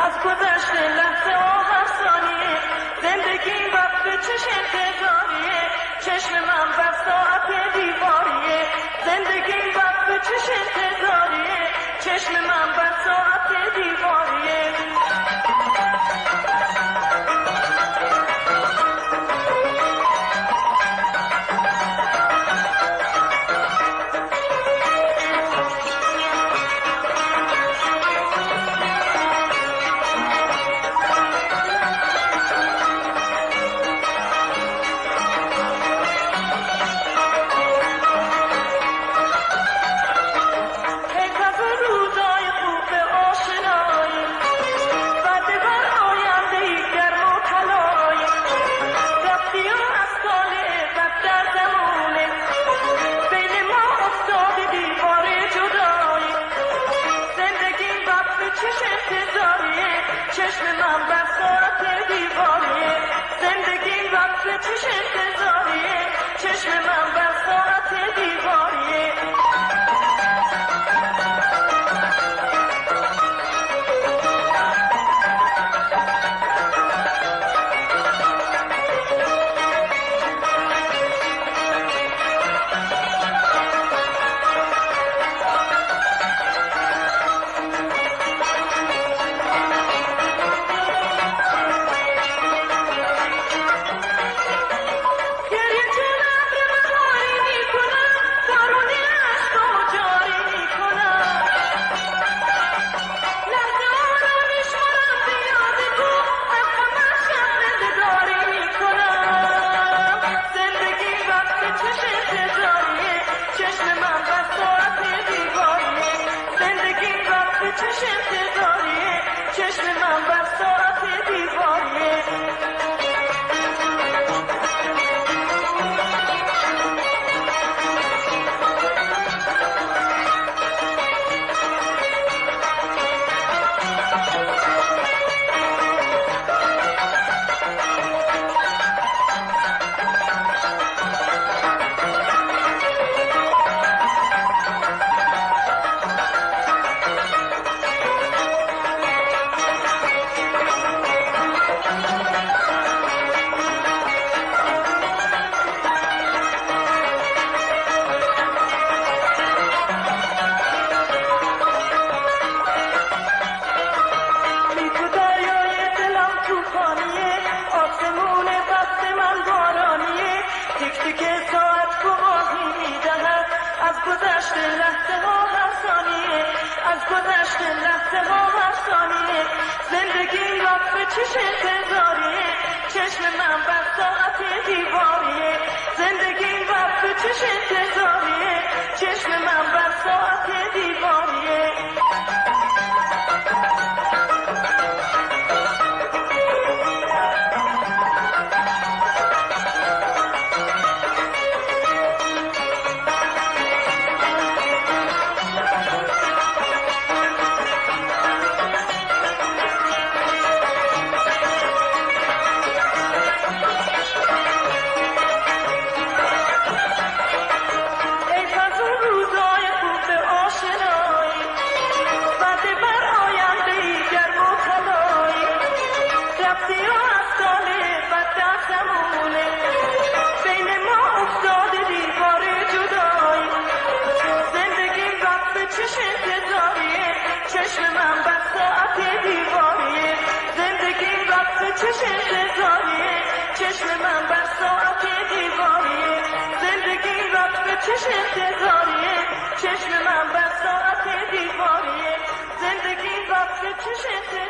از گذشت لحظه ها هر ثانیه زندگی وقت چش انتظاریه چشم من بر ساعت دیواریه زندگی وقت چش انتظاریه چشم من بر ساعت دیواریه چشم من بر ساعت دیواریه زندگی وقت چش انتظاریه چشم من بر ساعت دیواریه چش انتظاریه چشم من بر ساعت دیواریه گذشت لحظه ها هر ثانیه از گذشت لحظه ها هر ثانیه زندگی وقت چش انتظاریه چشم من بر ساعت دیواریه زندگی وقت چش انتظاریه چشم من بر ساعت دیواریه چش انتظاریه چشم من بر ساعت دیواریه زندگی وقت چش انتظاریه چشم من بر ساعت دیواریه زندگی وقت چش انتظاریه چشم من بر ساعت دیواریه زندگی وقت چش انتظاریه